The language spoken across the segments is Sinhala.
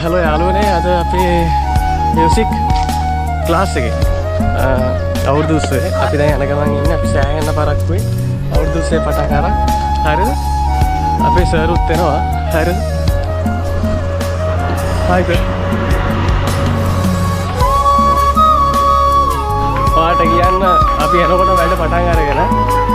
හලෝ යාළුවනේ අද අපේ මියුසික් ක්ලාස් එකේ අවුරුදු උත්සවය අපි දැන් යන ගමන් ඉන්නේ අපි සෑහෙන පරක්කුයි අවුරුදු උත්සවය පටන් ගන්න හරිද අපේ සර් උත් එනවා හරිද හයිද පාට කියන්න අපි එනකොට වැඩ පටන් අරගෙන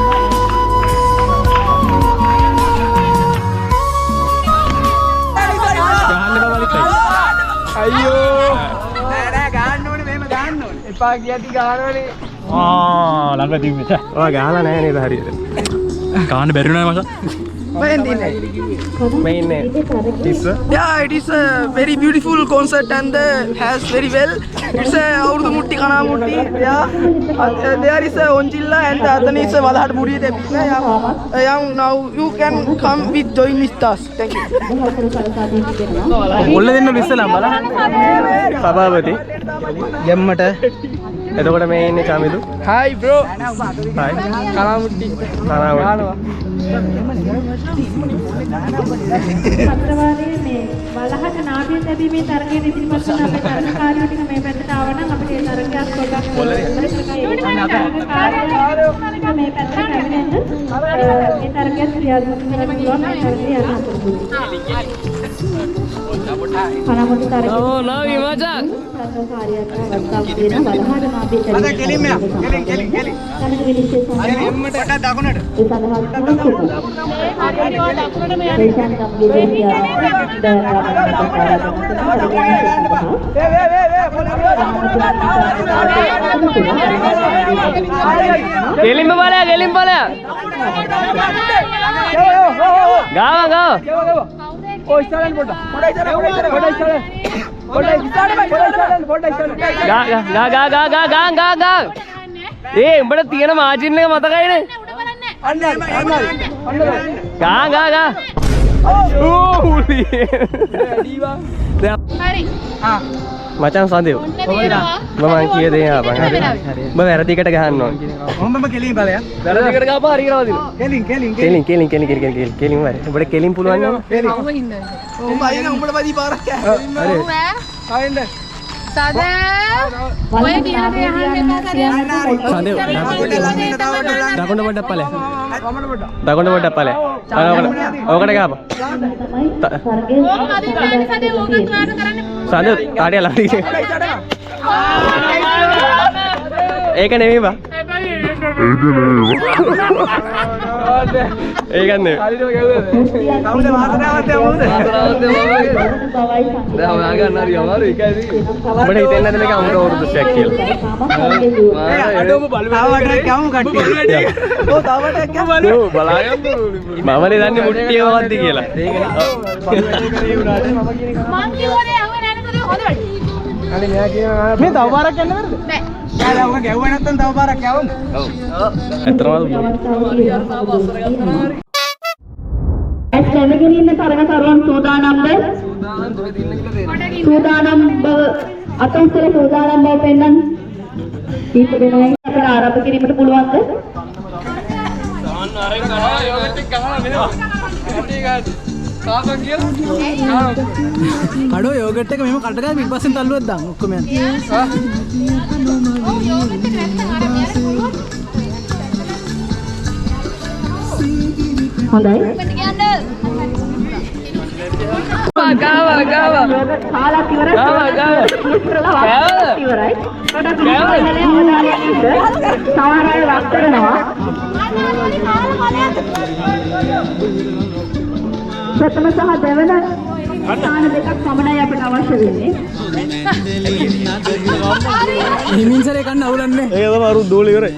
අයියෝ නෑ ගහන්න ඕනේ මෙහෙම ගහන්න ඕනේ එපා කියති ගහනවනේ ළඟ තිබ්බේ ඔයා ගහලා නෑ නේද හරියට ගහන්න බැරි වුණා මචං When did main this yeah, it is a very beautiful concert and has very well. It's a Urdu Mutti Kana Mutti. Yeah, there is a Onjilla and the other is a Walhat Budi. Yeah, now you can come with join with us. Thank you. ඔල්ල දෙන්න ඉස්සලා බල සභාපති ගැම්මට එතකොට මේ ඉන්නේ Chamidu Hi bro. Hi Kana Mutti. පත්‍රවාදයේ මේ වලහට නාට්‍ය ලැබීමේ තරගයේ ඉදිරිපත් කරන අපේ තරගකාරයෝ ටික මේ පැත්තට ආව නම් අපිට ඒ තරගයක් පොඩ්ඩක් මේ පැත්තට ඇවිල්ලා ඒ තරගයක් ක්‍රියාත්මක කරන්න පුළුවන් මේ තරගය යන අතරතුර. පරමත තරගය. ඕ නවි මචං. තරගකාරයන්ට වස්තාව දෙන වලහට නාට්‍ය ලැබීම. අද කෙලින්ම කෙලින්. තරග විනිශ්චය සඳහා එම්මට දකුණට. ඒ සඳහා දේශන් කම්බිදේවිය ගෙලින්ම බලය ගාව ඔය ඉස්සරහට ගා ඒ උඹට තියෙන මාජින් එක මතකයිනේ ගා මචන් සඳයෝ මම කිය දේ ආපන් හරි ඔබ වැරදිකට ගහන්න ඕන මොම්බම කෙලින් බලයක් වැරදිකට ගහපන් හරි කරනවා දින කෙලින් වරේ ඔබට කෙලින් පුළුවන් නම කෙලින් ඔව් අයියෝ උඹට වැඩි පාරක් හරි ආයෙන්න සදා ඔය කියන දේ අහන්න එපා සඳයෝ දකුණට පොඩ්ඩක් ඵලය දකුණට පොඩ්ඩක් ඵලය ඕකට ගහපන් සඳයෝ කාඩිය ළඟ ඒක නෙමෙයි බා ඒක නෙමෙයි කවුද වාසනාවත් යමුද දැන් ඔයා ගන්න හරි අමාරු එකයි අපිට හිතෙන්නේ නැද්ද මේක අමුතු වෘත්තයක් කියලා අඩෝම බලුවට කවුම් කට්ටිය ඔව් තවටක් යමු ඔව් බලාගන්න මමනේ දන්නේ මුට්ටිය මොකද්ද කියලා මං කිව්වනේ අහුවේ නැහැ නේද හොඳ වැඩි අනේ මෙයා කියනවා මේ තව පාරක් යන්න බැරිද නෑ යාලා ඔක ගැව්වා නැත්තම් තව පාරක් යවමු ඇස්ලැමගෙන ඉන්න තරගකරුවන් සූදානම්ද? සූදානම් බව අත උස්සල සූදානම් බව පෙන්වන්න. කීප දෙනෙක් අපිට ආරම්භ කිරීමට පුළුවන්ද? කඩෝ යෝගට් එක මෙහෙම කට ගාලා පිටපස්සෙන් තල්ලුවක් දාන්න ඔක්කොම යන්න. හොඳයි. ගාව කාලා ඉවරයි. ඉවරයි. සමහර අය වක් කරනවා. ප්‍රථම සහ දෙවන ස්ථාන දෙකක් පමණයි අපිට අවශ්‍ය වෙන්නේ. හිමින්සර් එක ගන්න අවුලන්නේ. ඒක තමයි අරු දෝලේ ඉවරයි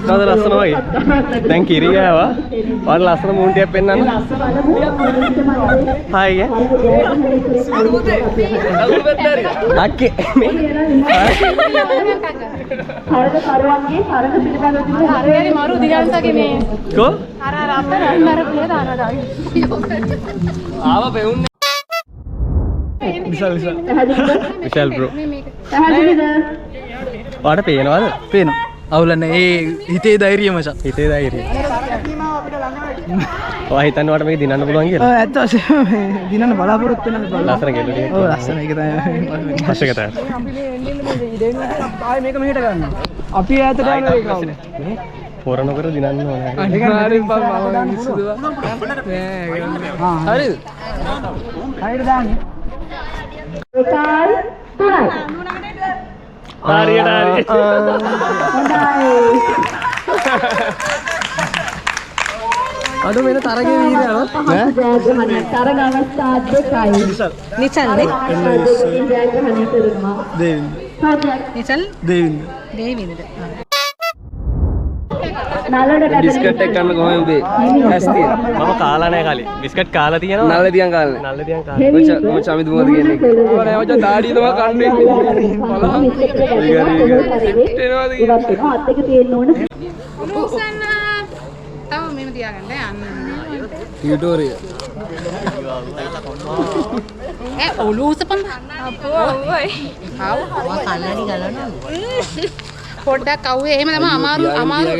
කාද ලස්සන වගේ දැන් කිරි ගෑවා වල ලස්සන මූන්ටියක් පෙන්නන්න හායි අක්කේ හරද කරුවන්ගේ හරද පිළිබඳව හරියට මරු දිගන්සගේ මේ කො අර අපේ නර පුලේ දානවා ආව පෙවුන්නේ විශාල් බ්‍රෝ පැහැදිලිද? ඔයාට පේනවද? පේනවා. අවුලන්න ඒ හිතේ ධෛර්යය මචං. හිතේ ධෛර්යය. ඔයා හිතන්නේ වට මේක දිනන්න පුළුවන් කියලා? ඇත්ත වශයෙන්ම දිනන්න බලාපොරොත්තු වෙන ලස්සන ගෙඩියක්. ඔව් ලස්සන ඒක තමයි. හෂක තමයි. ආයේ මේක මෙහෙට ගන්න. අපි ඈතට යන එක කවුද? පොරණ කර දිනන්න ඕනේ. අනිවාර්යෙන් මම මිස්සුදුවා. හරිද? හරියට දාන්නේ. හරියට හරි. අඩු වෙන තරගේ වීරය නේ. තරග අවස්ථා දෙකයි. නිසල් නේ? දේවින්ද. නිසල් දේවින්ද. දේවින්ද. බිස්කට් එක ගන්න කොහොමද උඹේ? ඇස්තිය. මම කාලා නැහැ කලින්. බිස්කට් කාලා තියෙනවා. නල්ල දියන් කාලේ. නල්ල දියන් කාලා. ඔය චමිදු මොකද කියන්නේ? ඔය මචං දාඩිය තමයි කන්නේ. උසන්න තව මෙහෙම තියාගන්න යන්න ටියුටෝරියල්. ඔලු උසපන් අපෝ ඔයි ආව කන්නඩි ගලනවා පොඩ්ඩක් අවුවේ එහෙම තමයි අමාරු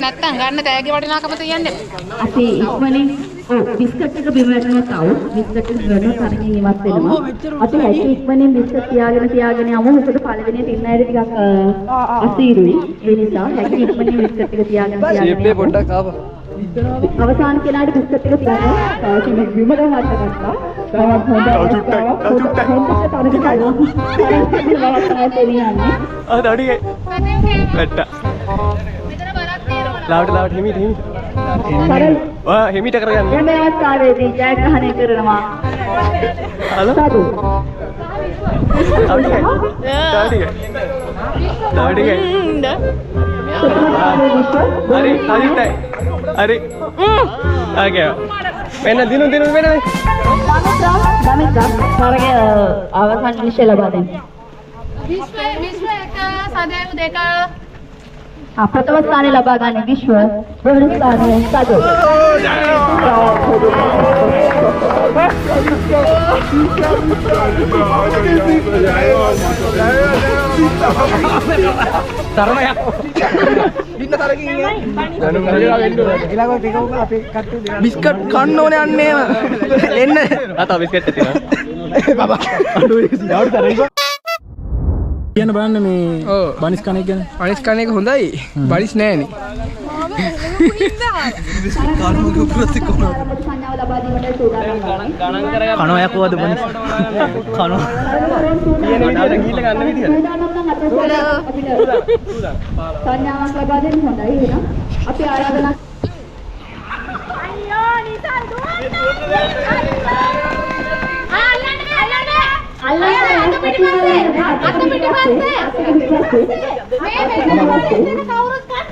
නැත්තම් ගන්න තෑගි වටිනාකම තියන්නේ අපි ඉක්මනින් බිස්කට් එක බිම වැටෙනවා තව බිස්කට් එක ගන්න තරමින් ඉවත් වෙනවා අපි ඇයි ඉක්මනින් බිස්කට් තියාගෙන යමු මොකද පළවෙනි තින්න ඇයි ටිකක් අසීරුයි ඒ නිසා හැකි ඉක්මනින් බිස්කට් එක තියාගෙන ෂේප් පොඩ්ඩක් ආවා. අවසාන කෙනාට බිස්කට් එක තියනවා තාම බිම ගහන්න ගත්තා තවත් හොඳයි දඩියේ වැට්ටා. ලාවට හිමිට ඔයා හිමිට කරගන්න. මේ අවස්ථාවේදී ජයග්‍රහණය කරනවා හලෝ දඩියේ හරි හරිටයි හරි ආගේ වෙන දිනු වෙන දමිතා තරගය අවසන් විශ්ය ලබා දෙන්න. විශ්ව එක සදේව දෙක ප්‍රථම ස්ථානය ලබා ගන්න විශ්ව දෙවන ස්ථානය සතු. තරණයක් ඉන්න තරකින් බිස්කට් කන්න ඕනේ අන්නේම එන්න ආතා බිස්කට් එක තියෙනවා බබා කියන්න බලන්න මේ බනිස් කණ එක ගැන. අනිස් කන එක හොඳයි බලිස් නෑනේ සංඥාව ලබා දීමට සූදානම් වෙනවා. කනවා යකවද බනිස්. කනවා. ගීල ගන්න විදියට සංඥාවක් ලබා දෙන්න හොඳයි එහෙනම් අපි ආරාධනා අයියෝ නිසල් දුවන්න අත පිටිපස්සේ මේ කවුරුත් ගන්න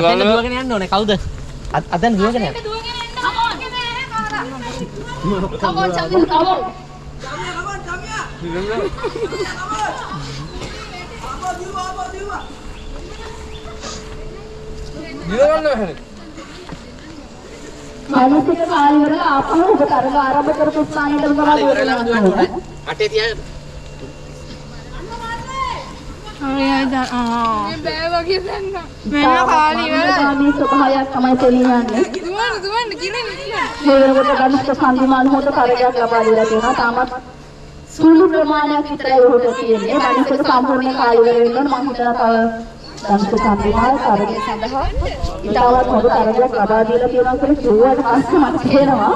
මේ දුවගෙන යන්න ඕනේ කවුද? අතෙන් දුවගෙන යන්න. මානසික කාර්යවල ආපහු ඔබ තරග ආරම්භ කරපු ස්ථානයටම තමයි දුවනවා. අටේ තියාගෙන. බෑ වගේ දැන්න මෙන්න කාලි වල මේ ස්වභාවයක් තමයි තේරෙන්නේ. දුවන්න කියලා නේ මේ වෙනකොට ගනිෂ්ඨ සම්මාන හොත තරගයක් ලබා දීලා තියෙනවා. තාමත් සුළු ප්‍රමාණයක් විතරයි ඔහුට තියෙන්නේ. මානසික සම්පූර්ණ කාර්යවල වෙනවා මම හිතනවා තව ගනිෂ්ඨ සම්මාන තරගය සඳහා ඉතාලත් හොඳ තරගයක් ලබා දීලා තියෙනවා කියලා කිව්වට පස්සේ මට තේරෙනවා.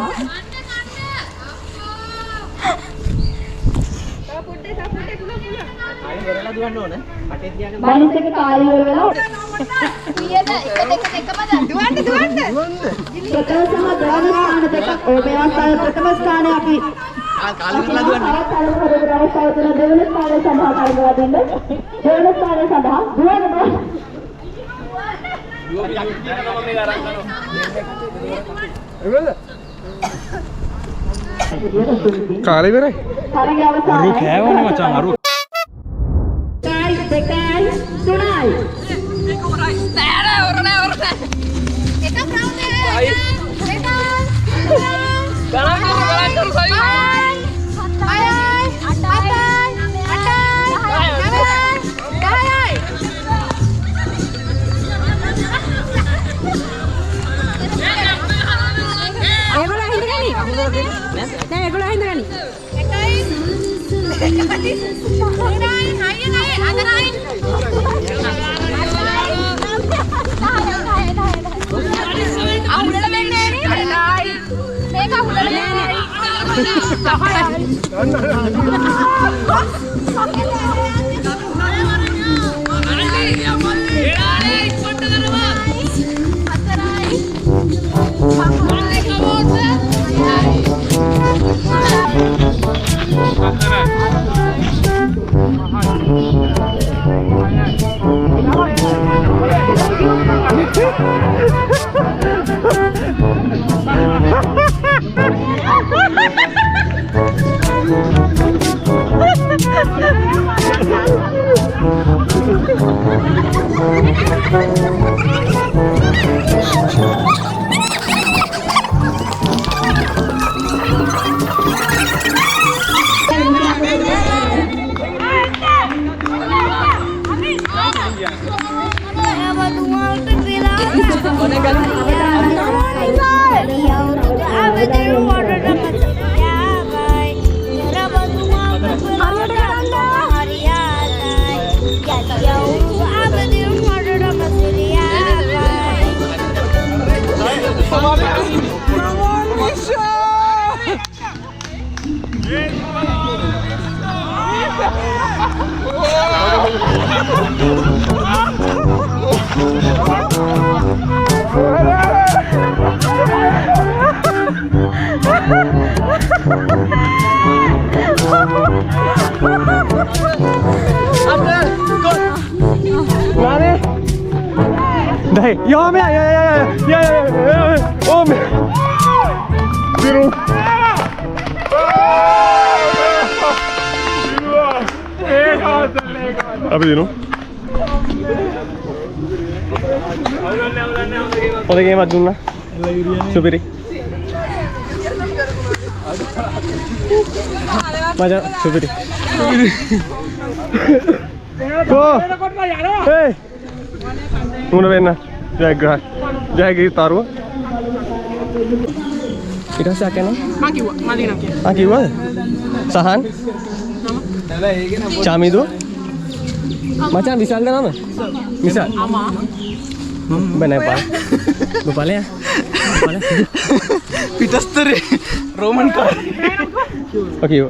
මානසික කාර්යවල කීයද එක දෙකම දුවන්න ප්‍රථම ස්ථාන දෙකක් ඔය මේ අවස්ථාවේ ප්‍රථම ස්ථානය අපි කාලෙකලා දුවන්නේ දෙවන ස්ථානය සඳහා කරනවා දෙන්න දෙවන ස්ථානය සඳහා දුවනවා කාලේ ඉවරයි තරගය අවසානයේ කෑවනේ මචං අරු. 2 3 නෑර Đây, yo mẹ, ôm. Biru. Apa Dino? Oleh game aduna. Supiri. Maja, supiri. Go. Hey. Muna venna. Jayagriha. Jayagriha taruwa. ඊට පස්සේ ආකේන මං කිව්වා මල්ලි නම් කිව්වා ආ කිව්වද සහන් චාමිදු මචං විශාල්ද නම විශාල් අමා බෑ පා බපලයා පිටස්තරේ රෝමන් කාර් ඕකේ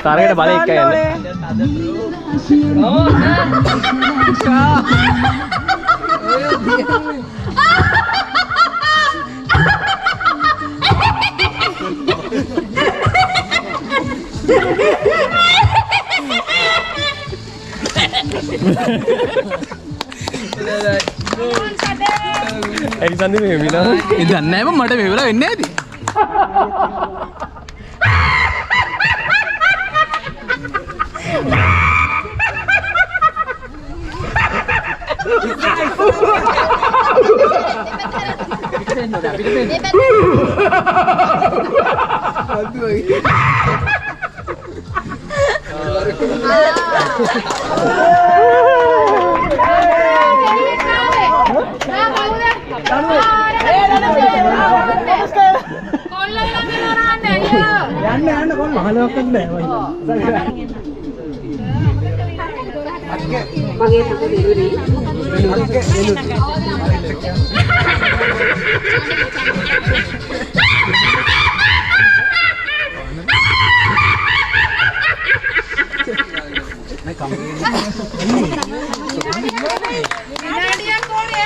තරකට බලය එක්ක ඇයි සන්දි මේ විනා ඒ දන්නේ නැහැ මට මේ වෙලාව වෙන්නේ නැති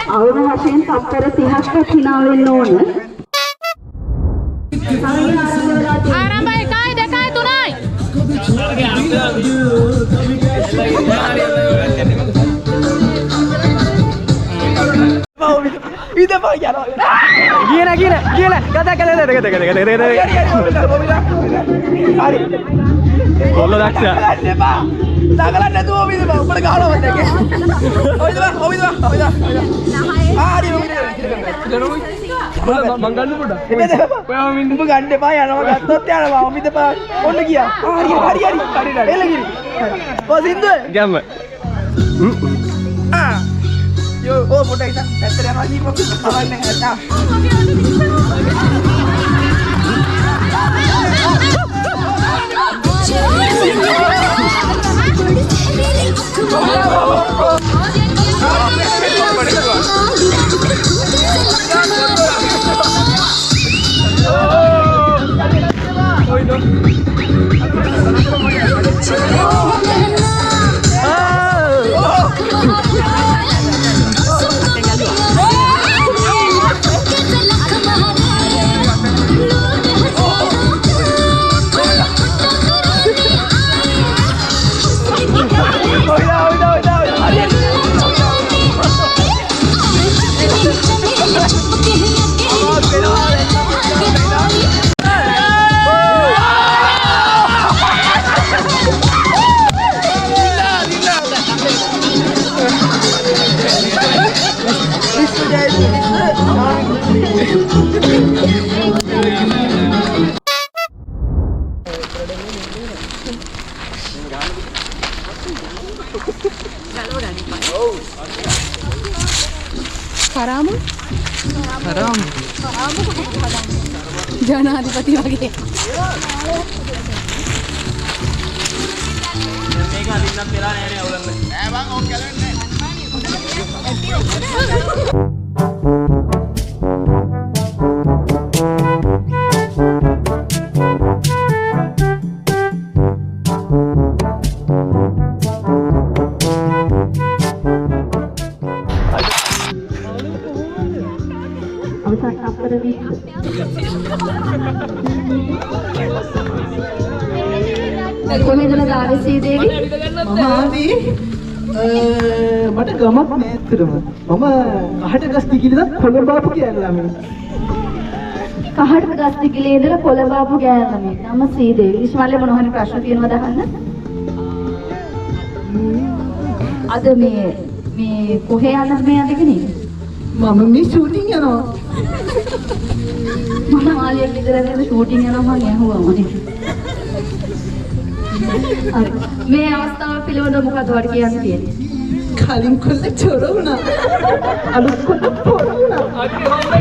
අවුරුදු වශයෙන් තත්පර 30ක් හිනා වෙන්න ඕන. ආරම්භය 1යි 2යි 3යි. ඉදපා යනවා ගියන ගත හරි. කොල්ල දක්ෂයා. ගන්න එපා. දඟලන්න නැතුව ඔබ ඉඳපන්. උඹට ගහනවා මත එකේ. ඔය ඉඳපන්. හරි ඔබ මං ගන්න පොඩ. උඹ ගන්න එපා යනවා ගත්තොත් යනවා. ඔබ ඉඳපන්. ඔන්න ගියා. හරි. එළගිරි. ඔය සින්දුවේ. ගැම්ම. යෝ ඕ පොඩ්ඩක් ඉතින් ඇත්තට යනවා දීපක් කවන්නේ නැතා. කරාමු ජනාධිපති වගේ මේක අදින්නත් වෙලා නෑ නේ අවුලන්න. නෑ බං ඕක ගැලවෙන්නේ කොහෙන්ද දානසී දේවි? මහාදී මට ගමක් නෑ ඇත්තටම. මම කහට ගස් තිකිලද කොළඹාපු කියන ළමයි. කහට ගස් තිකිලේ ඉඳලා කොළඹාපු ගෑන ළමයි. නම සී දේවි. ඉස්මාලේ මොන හරි ප්‍රශ්න තියෙනවද අහන්න? අද මේ කොහේ යන්නද මේ අදගෙන? මම මේ ෂූටින් යනවා. මම ආලියක් විතර නේද ෂූටින් යනවා මම ඇහුවා මනේ. හරි. මේ අවස්ථාව පිළිබඳව මොකද ඔයාලට කියන්න තියෙන්නේ? කලින් කොල්ල චොර වුණා. අලුත් කොල්ල පොර වුණා.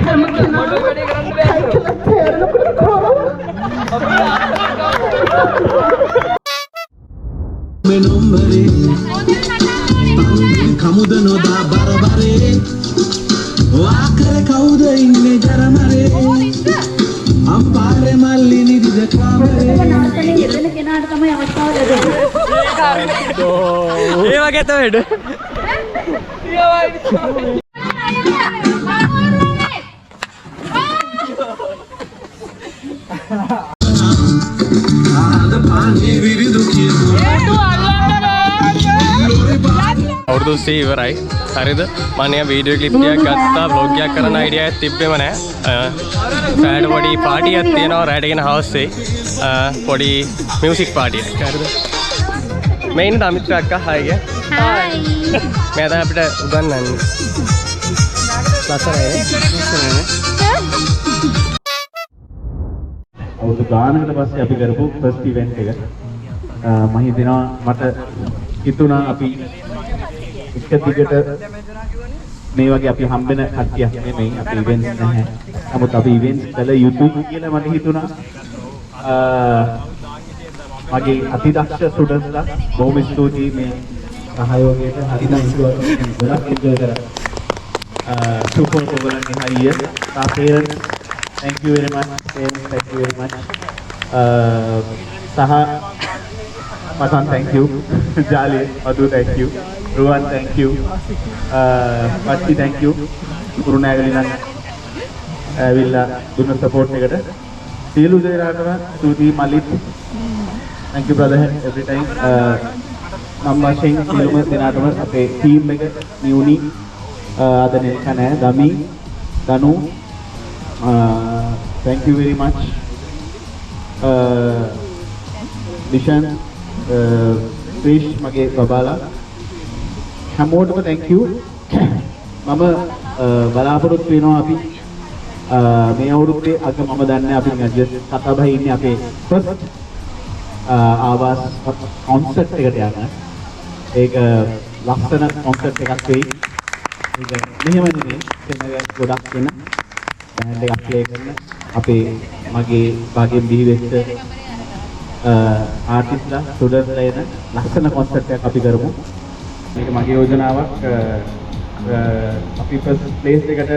හැම කෙනාම වැඩේ කරන්න බෑ. තේරෙනකොට කමුද නොදා බරබරේ වාකර කවුද ඉන්නේ ජරමරේ අම්පාරේ මල්ලි නිදිද කාමරේ නාටකයේ යෙදෙන කෙනාට තමයි අවස්ථාව ලැබෙන්නේ. ඒ වගේ තමයි. අවුරුදු 30 ඉවරයි. හරිද? මම වීඩියෝ ක්ලිප් එකක් ගත්තා, vlog එකක් කරන්න අයිඩියා එකක් තිබ්බෙම නෑ. රෑට පොඩි පාටියක් තියෙනවා රෑට ගෙන හවස් එකේ. පොඩි මියුසික් පාටියක්. හරිද? මේ ඉන්න අමිත් අක්කා හායි. හායි. මම දැන් අපිට උගන්වන්නේ. ලස්සනයි. අවුරුදු ගානකට පස්සේ අපි කරපු ෆස්ට් ඉවෙන්ට් එක මම හිතනවා මට හිතුණා අපි එක දිගට මේ වගේ අපි හම්බෙන කට්ටියක් නෙමෙයි අපි ඉවෙන්ට්ස් නැහැ. නමුත් අපි ඉවෙන්ට්ස් කළ යුතුයි කියලා මට හිතුණා. මගේ අතිදක්ෂ ස්ටුඩන්ට්ස්ලා බොහොම ස්තුතියි මේ සහයෝගයට හරිනම් ගොඩක් එන්ජොයි කරා. super overall higher. Our parents, thank you very much. Parents, thank you very much. Saha, Matan, thank you. Jali, Madhu, thank you. Ruan, thank you. Patti, thank you. Gurunagalina, Villa, Duna support negata. Silu Jayaratana, Sudhi, Malik. Thank you, brother, every time. Mama Singh, Siluma, Dinatama, a team mega, Muni. Adane Kana, Dami, Danu, thank you very much. දිෂාන් Krrish මගේ බබාලා හැමෝටම thank you. මම බලාපොරොත්තු වෙනවා අපි මේ අවුරුද්දේ අග මම දන්නේ අපි කතා බහේ ඉන්නේ අපේ first ආවාස් කොන්සර්ට් එකට යන. ඒක ලස්සන කොන්සර්ට් එකක් වෙයි. ඒක මෙහෙම නෙමෙයි කෙනෙක් ගොඩක් වෙන බෑන්ඩ් එකක් ප්ලේ කරන අපේ මගේ භාගයෙන් බිහි වෙච්ච ආටිස්ට්ලා ස්ටුඩන්ට්ලා එන ලස්සන කොන්සර්ට් එකක් අපි කරමු. මේක මගේ යෝජනාවක්. අපි ෆස්ට් ප්ලේස් එකට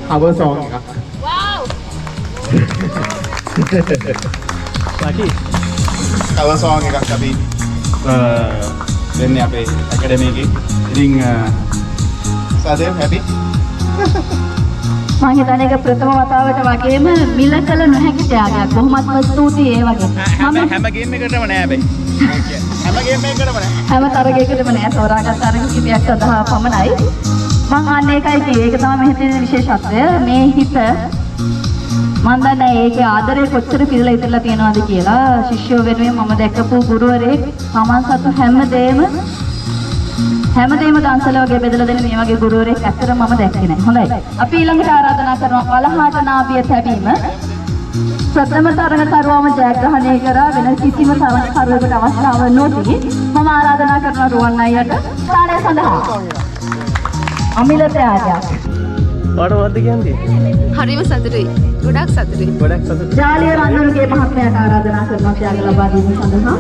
cover song එකක්. wow Laki. cover song එකක් අපි දෙන්නේ අපේ ඇකඩමි එකේ. ඉතින් සාදේව happy. මම හිතන්නේ ඒක ප්‍රථම වතාවට වගේම මිල කළ නොහැකි ත්‍යාගයක්. බොහොමත්ම ස්තුතියි ඒ වගේ. හැම ගේම් එකකටම නෑ හැබැයි. හැම ගේම් එකකටම නෑ. හැම තරගයකටම නෑ තෝරාගත් තරග කිහිපයක් සඳහා පමණයි. මම අන්න ඒකයි කියේ. ඒක තමයි මෙහි තියෙන විශේෂත්වය. මේ හිත මම දන්නේ ඒකේ ආදරය කොච්චර පිරලා ඉතිරලා තියෙනවද කියලා. ශිෂ්‍යෝ වෙනුවෙන් මම දැකපු ගුරුවරයෙක් තමන් සතු හැමදේම දන්සල වගේ බෙදලා දෙන මේ වගේ ගුරුවරයෙක් ඇත්තටම මම දැක්කේ නැහැ. හොඳයි. අපි ඊළඟට ආරාධනා කරනවා වලහාට නාභිය තැබීම. ප්‍රථම තරගකරුවම ජයග්‍රහණය කරා වෙන කිසිම තරගකරුවෙකුට අවස්ථාව නොදී මම ආරාධනා කරනවා රුවන් අයියට ස්ථානය සඳහා. අමිල ත්‍යාගයක්. ඔයාට මොකද්ද කියන්නේ? හරිම සතුටුයි ගොඩක් සතුටුයි ගොඩක් සතුටුයි. ජාලිය රන්දුරුගේ මහත්මයාට ආරාධනා කරනවා ත්‍යාග ලබා දීම සඳහා.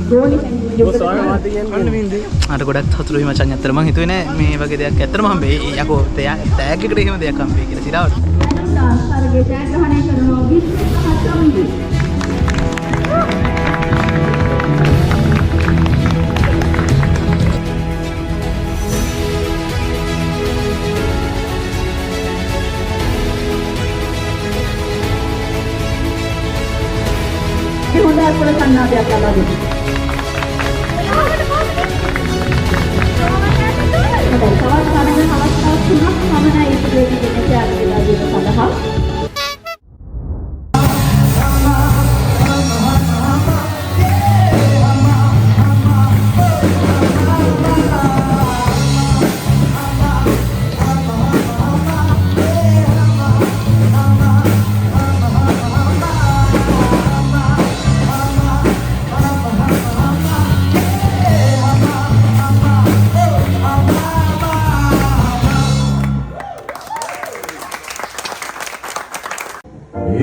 ගෝනි ඔයාට මොකද්ද කියන්නේ? මට ගොඩක් සතුටුයි මචං. ඇත්තට මං හිතුවේ නෑ මේ වගේ දෙයක් ඇත්තටම හම්බෙයි. යකෝ තෑග් එකට එහෙම දෙයක් හම්බෙයි කියලා සිරාවට. තරගයේ ජයග්‍රහණය කරනවා 27 වෙනි. හොඳ අත්පොළ සන්නාදයක් ලබා දෙන්න. තවත් කාරණා අවස්ථා තුනක් පමණයි ඉතිරි වෙන්නේ ත්‍යාග වෙලා දෙන සඳහා.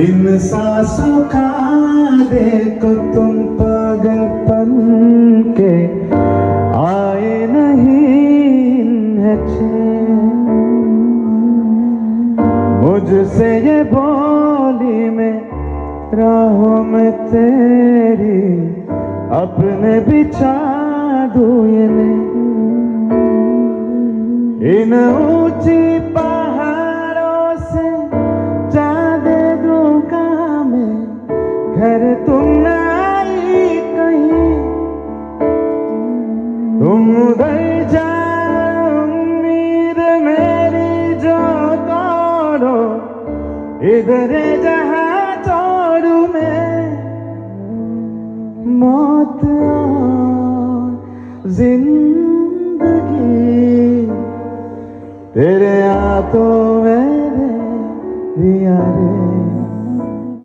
इन सांसों का देखो तुम पागलपन के आए नहीं है चैन मुझसे ये बोली में राहों में तेरी अपने बिछा दूं ये इन ऊंची पहाड़ों से घर तुम न आई कहीं तुम उधर जाओ उम्मीद मेरी जो तोड़ो इधर जहाँ छोड़ू मैं मौत और जिंदगी तेरे हाथों